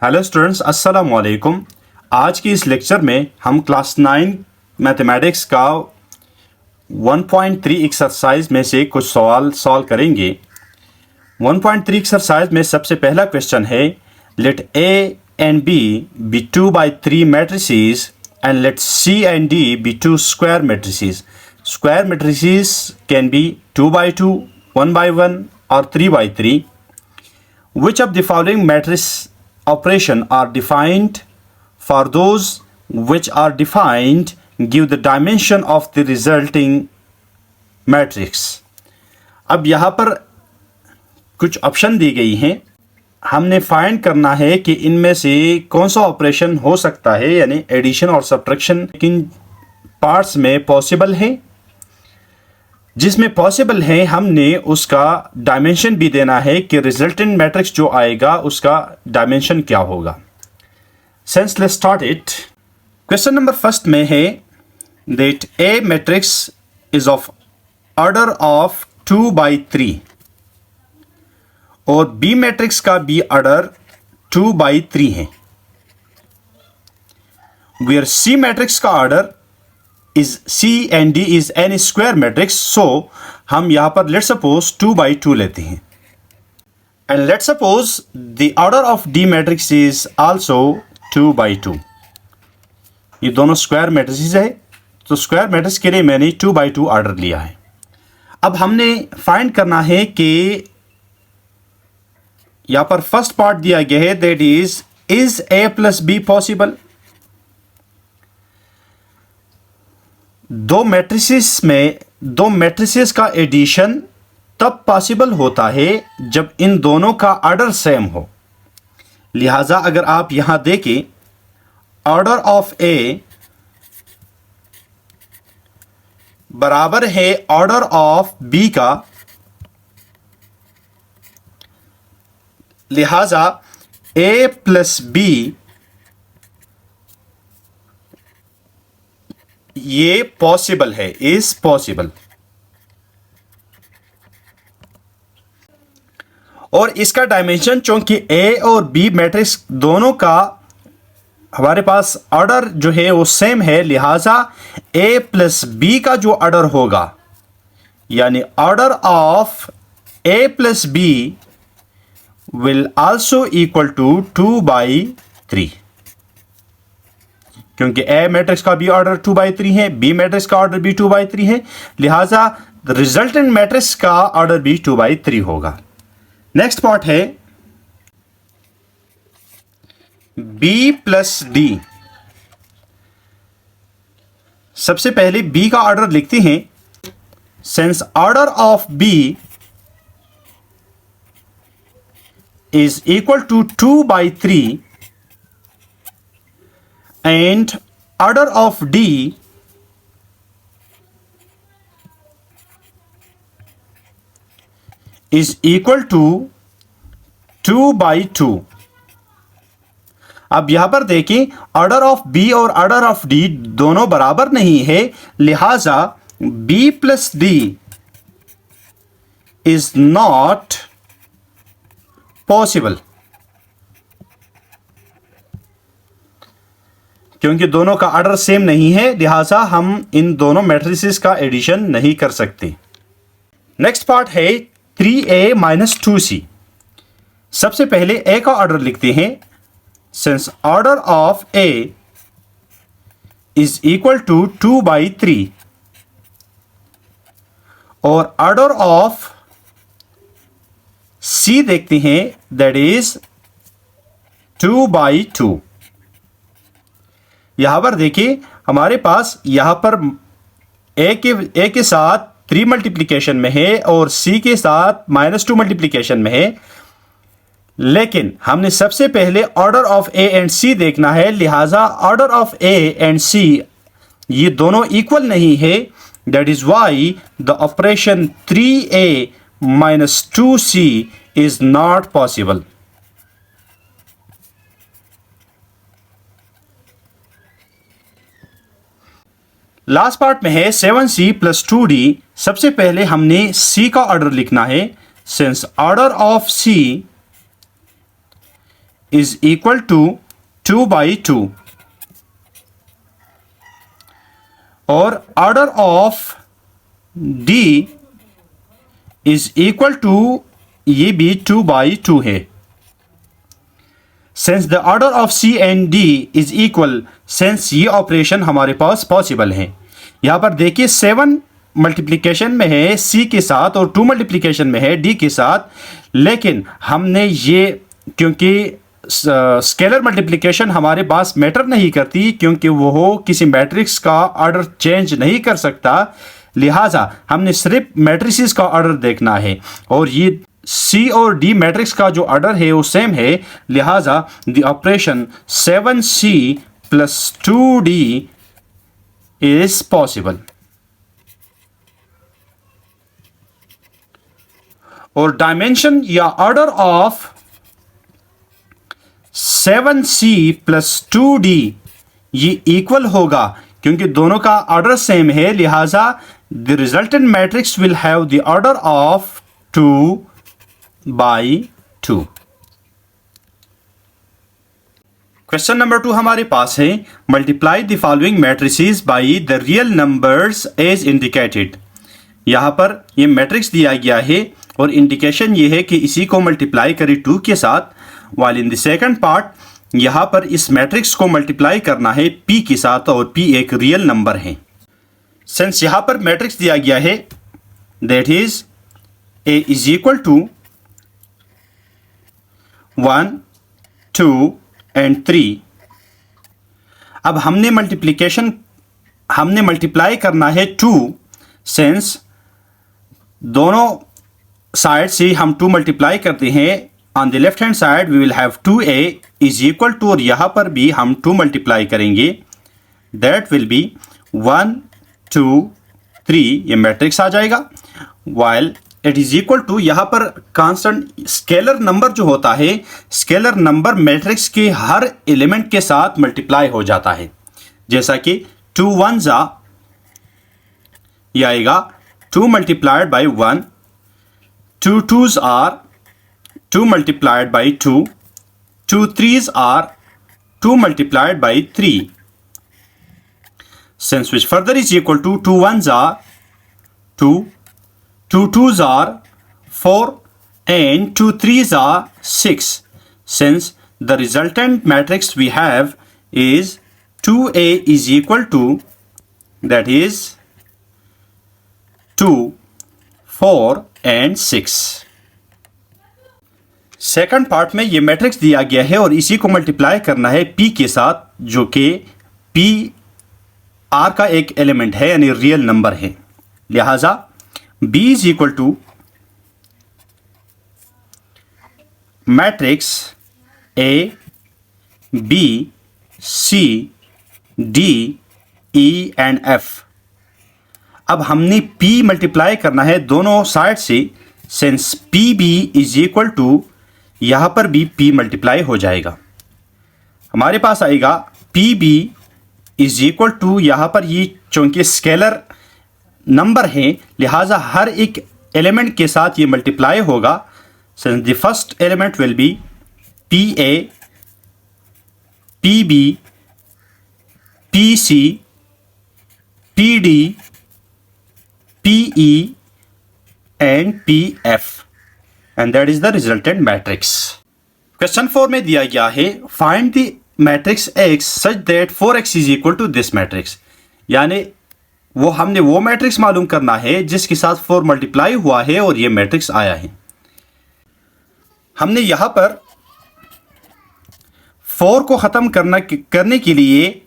Hello students, अस्सलाम वालेकुम। आज की इस लेक्चर में हम क्लास 9 मैथमेटिक्स का 1.3 एक्सरसाइज में से कुछ सवाल सॉल्व करेंगे। 1.3 एक्सरसाइज में सबसे पहला क्वेश्चन है, let A and B be 2/3 matrices and let C and D be 2 square matrices. Square matrices can be 2/2, 1/1 और 3/3। Which of the following matrix operation are defined? For those which are defined, give the dimension of the resulting matrix. अब यहाँ पर कुछ option दी गई हैं। हमने find करना है कि इनमें से कौन सा ऑपरेशन हो सकता है, यानी एडिशन और सब्ट्रैक्शन किन पार्ट्स में पॉसिबल है। जिसमें पॉसिबल है हमने उसका डायमेंशन भी देना है कि रिजल्टेंट मैट्रिक्स जो आएगा उसका डायमेंशन क्या होगा। Since let's start it. Question number first में है that A matrix is of order of 2/3 और बी मैट्रिक्स का भी ऑर्डर 2/3 है। वेयर सी मैट्रिक्स का order is C and D is n square matrix, so हम यहाँ पर let's suppose 2/2 लेते हैं and let's suppose the order of D matrix is also 2/2। ये दोनों स्क्वायर मैट्रिसेस है, तो स्क्वायर मैट्रिक्स के लिए मैंने 2/2 ऑर्डर लिया है। अब हमने फाइंड करना है कि यहाँ पर फर्स्ट पार्ट दिया गया है, that is A plus B possible. दो मैट्रिसेस का एडिशन तब पॉसिबल होता है जब इन दोनों का ऑर्डर सेम हो। लिहाजा अगर आप यहां देखें, ऑर्डर ऑफ ए बराबर है ऑर्डर ऑफ बी का, लिहाजा ए प्लस बी ये पॉसिबल है, इज पॉसिबल। और इसका डायमेंशन, चूंकि ए और बी मैट्रिक्स दोनों का हमारे पास ऑर्डर जो है वो सेम है, लिहाजा ए प्लस बी का जो ऑर्डर होगा, यानी order of A plus B will also equal to 2/3। क्योंकि ए मैट्रिक्स का भी ऑर्डर 2/3 है, बी मैट्रिक्स का ऑर्डर भी 2/3 है, लिहाजा रिजल्टेंट मैट्रिक्स का ऑर्डर भी 2/3 होगा। नेक्स्ट पार्ट है बी प्लस डी। सबसे पहले बी का ऑर्डर लिखते हैं। Since order of B is equal to 2/3 and order of D is equal to 2/2। अब यहां पर देखें, ऑर्डर ऑफ बी और ऑर्डर ऑफ डी दोनों बराबर नहीं है, लिहाजा B plus D is not possible. क्योंकि दोनों का ऑर्डर सेम नहीं है, लिहाजा हम इन दोनों मैट्रिसेस का एडिशन नहीं कर सकते। नेक्स्ट पार्ट है 3A - 2C। सबसे पहले ए का ऑर्डर लिखते हैं। Since order of A is equal to 2/3 और ऑर्डर ऑफ सी देखते हैं, दैट इज 2/2। यहां पर देखिए, हमारे पास यहां पर ए के साथ 3 मल्टीप्लिकेशन में है और सी के साथ -2 मल्टीप्लिकेशन में है, लेकिन हमने सबसे पहले ऑर्डर ऑफ ए एंड सी देखना है, लिहाजा ऑर्डर ऑफ ए एंड सी ये दोनों इक्वल नहीं है। That is why the operation 3A - 2C is not possible. Last part में है 7C + 2D। सबसे पहले हमने C का ऑर्डर लिखना है। Since order of C is equal to 2/2 और order of D is equal to ये भी 2/2 है। Since the order of C and D is equal, since ये ऑपरेशन हमारे पास पॉसिबल है। यहां पर देखिए 7 मल्टीप्लिकेशन में है सी के साथ और 2 मल्टीप्लिकेशन में है डी के साथ, लेकिन हमने ये क्योंकि स्केलर मल्टीप्लिकेशन हमारे पास मैटर नहीं करती क्योंकि वो किसी मैट्रिक्स का ऑर्डर चेंज नहीं कर सकता, लिहाजा हमने सिर्फ मैट्रिसेस का ऑर्डर देखना है और ये सी और डी मैट्रिक्स का जो ऑर्डर है वो सेम है, लिहाजा the operation 7c + 2d is possible. और डायमेंशन या ऑर्डर ऑफ 7c + 2d ये इक्वल होगा क्योंकि दोनों का ऑर्डर सेम है, लिहाजा the resultant matrix will have the order of 2/2। Question number 2 हमारे पास है, multiply the following matrices by the real numbers as indicated. यहां पर ये मैट्रिक्स दिया गया है और इंडिकेशन ये है कि इसी को मल्टीप्लाई करें 2 के साथ, while in the second part यहां पर इस मैट्रिक्स को मल्टीप्लाई करना है p के साथ और p एक रियल नंबर है। सिंस यहां पर मैट्रिक्स दिया गया है that is a is equal to 1 2 and 3। अब हमने मल्टीप्लाई करना है 2, सिंस दोनों साइड से हम 2 मल्टीप्लाई करते हैं, on the left hand side we will have 2a is equal to, और यहां पर भी हम 2 मल्टीप्लाई करेंगे, दैट विल बी 1 2 3, ये मैट्रिक्स आ जाएगा। While it is equal to, यहां पर कांस्टेंट स्केलर नंबर जो होता है, स्केलर नंबर मैट्रिक्स के हर एलिमेंट के साथ मल्टीप्लाई हो जाता है, जैसा कि 2 1s ये आएगा 2 multiplied by 1, 2 2s are 2 multiplied by 2, 2 3s are 2 multiplied by 3, since which further is equal to 2 1s are 2, 2 2s are 4 and 2 3s are 6, since the resultant matrix we have is 2a is equal to, that is 2 4 and 6। Second part में ये matrix दिया गया है और इसी को multiply करना है p के साथ, जो कि p r का एक एलिमेंट है यानी रियल नंबर है, लिहाजा b is equal to matrix a b c d e and f। अब हमने p मल्टीप्लाई करना है दोनों साइड से, since pb is equal to, यहां पर भी p मल्टीप्लाई हो जाएगा, हमारे पास आएगा pb इज इक्वल टू, यहां पर ये चूंकि स्केलर नंबर है लिहाजा हर एक एलिमेंट के साथ ये मल्टीप्लाई होगा, since the first element will be pa pb pc pd pe and pf, and that is the resultant matrix। Question 4 में दिया गया है, find the matrix x such that 4x is equal to this matrix, यानी हमने वो matrix मालूम करना है जिसके साथ 4 मल्टीप्लाई हुआ है और ये मैट्रिक्स आया है। हमने यहां पर 4 को खत्म करने के लिए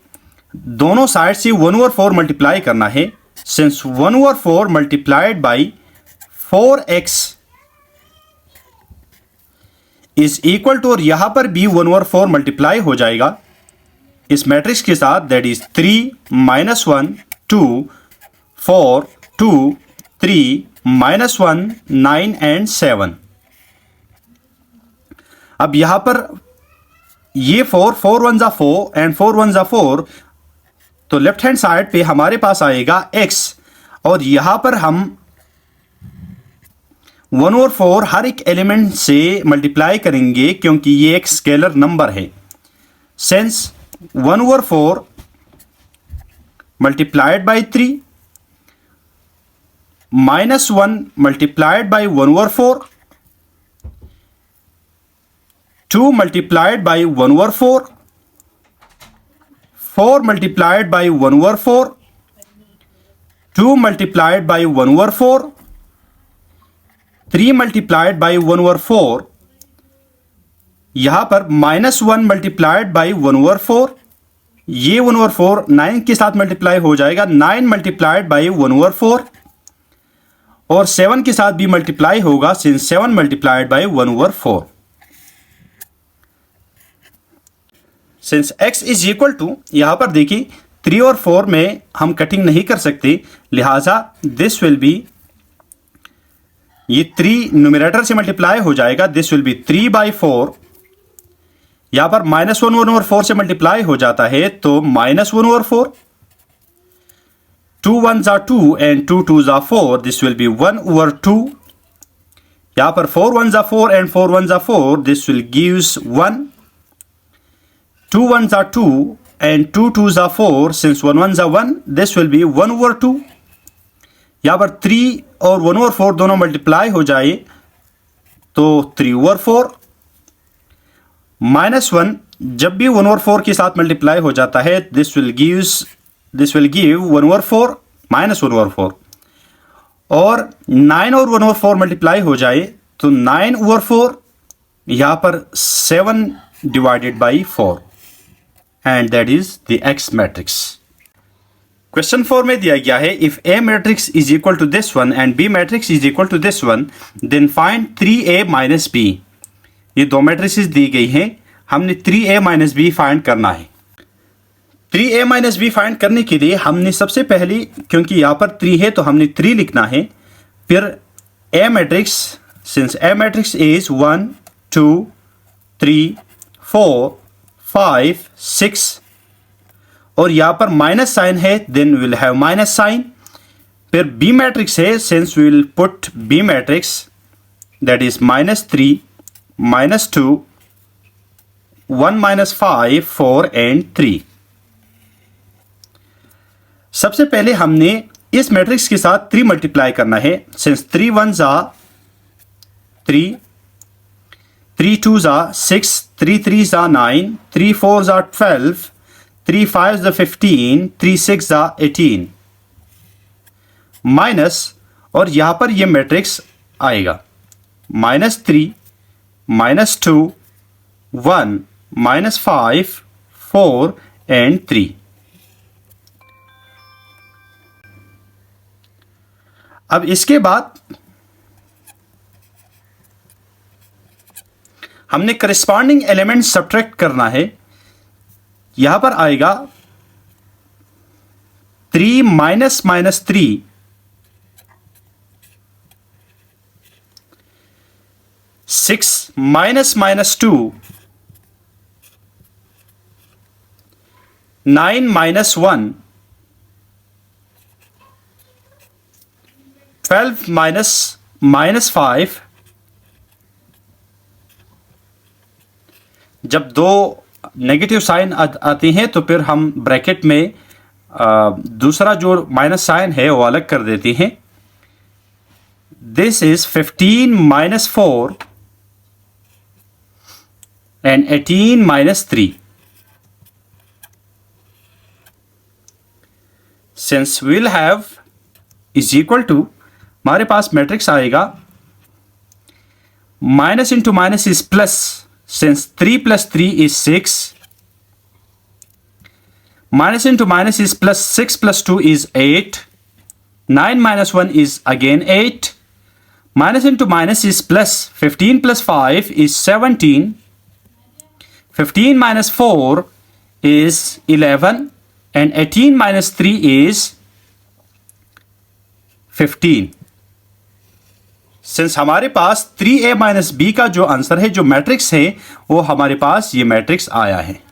दोनों साइड से 1/4 मल्टीप्लाई करना है, since 1/4 multiplied by 4x is equal to, और यहां पर भी 1/4 मल्टीप्लाई हो जाएगा इस मैट्रिक्स के साथ, दैट इज 3 -1 2 4 2 3 -1 9 एंड 7। अब यहां पर ये 4 1s are 4 and 4 1s are 4, तो लेफ्ट हैंड साइड पे हमारे पास आएगा x, और यहां पर हम 1/4 हर एक एलिमेंट से मल्टीप्लाई करेंगे क्योंकि ये एक स्केलर नंबर है। Since 1/4 multiplied by 3 -1 multiplied by 1/4, 2 multiplied by 1/4, 4 multiplied by 1/4, 2 multiplied by 1/4, 3 multiplied by 1/4, यहां पर -1 मल्टीप्लाइड बाई 1/4, ये 1/4 9 के साथ मल्टीप्लाई हो जाएगा, 9 मल्टीप्लाइड बाई 1/4, और 7 के साथ भी मल्टीप्लाई होगा since 7 multiplied by 1/4। Since x is equal to, यहां पर देखिए 3 और 4 में हम कटिंग नहीं कर सकते, लिहाजा दिस विल बी, ये 3 न्यूमरेटर से मल्टीप्लाई हो जाएगा, दिस विल बी 3/4। यहां पर -1 1/4 से मल्टीप्लाई हो जाता है तो -1/4, 2 1s are 2 and 2 2s are 4, this will be 1/2। यहां पर 4 1s are 4 and 4 1s are 4, this will gives 1। 2 1s are 2 and 2 2s are 4, since 1 1s are 1, this will be 1/2। यहां पर 3 और 1/4 दोनों मल्टीप्लाई हो जाए तो 3/4। -1 जब भी 1/4 के साथ मल्टीप्लाई हो जाता है, दिस विल गिव 1/4 -1/4, और 9 और 1/4 मल्टीप्लाई हो जाए तो 9/4, यहां पर 7 divided by 4, and that is the x matrix. Question 4 में दिया गया है, if A matrix is equal to this one and B matrix is equal to this one, then find 3a minus बी। ये दो मैट्रिक्स दी गई हैं, हमने 3a माइनस बी फाइंड करना है। 3a माइनस बी फाइंड करने के लिए हमने सबसे पहले, क्योंकि यहाँ पर 3 है तो हमने 3 लिखना है, फिर a matrix, since a matrix is 1 2 3 4 5 6, और यहां पर माइनस साइन है, then will have minus sign. फिर बी मैट्रिक्स है, since we will put B matrix that is -3 -2 1 -5 4 and 3। सबसे पहले हमने इस मैट्रिक्स के साथ 3 मल्टीप्लाई करना है, since 3 1s are 3, 3 2s are 6, 3 3s are 9, 3 4s are 12, 3 5s are 15, 3 6 are 18, minus, और यहां पर यह मैट्रिक्स आएगा -3 -2 1 -5 4 and 3। अब इसके बाद हमने करस्पॉन्डिंग एलिमेंट सब्ट्रैक्ट करना है। यहां पर आएगा 3 -3 6 -2 9 -1 12 -5। जब दो नेगेटिव साइन आते हैं तो फिर हम ब्रैकेट में दूसरा जो माइनस साइन है वो अलग कर देते हैं। This is 15 -4 and 18 -3। Since we'll have is equal to, हमारे पास मैट्रिक्स आएगा minus into minus is plus, since 3 + 3 is 6, minus into minus is plus, 6 + 2 is 8, 9 - 1 is again 8, minus into minus is plus, 15 + 5 is 17, 15 - 4 is 11, and 18 - 3 is 15। Since हमारे पास 3a - b का जो answer है, जो matrix है, वो हमारे पास ये मैट्रिक्स आया है।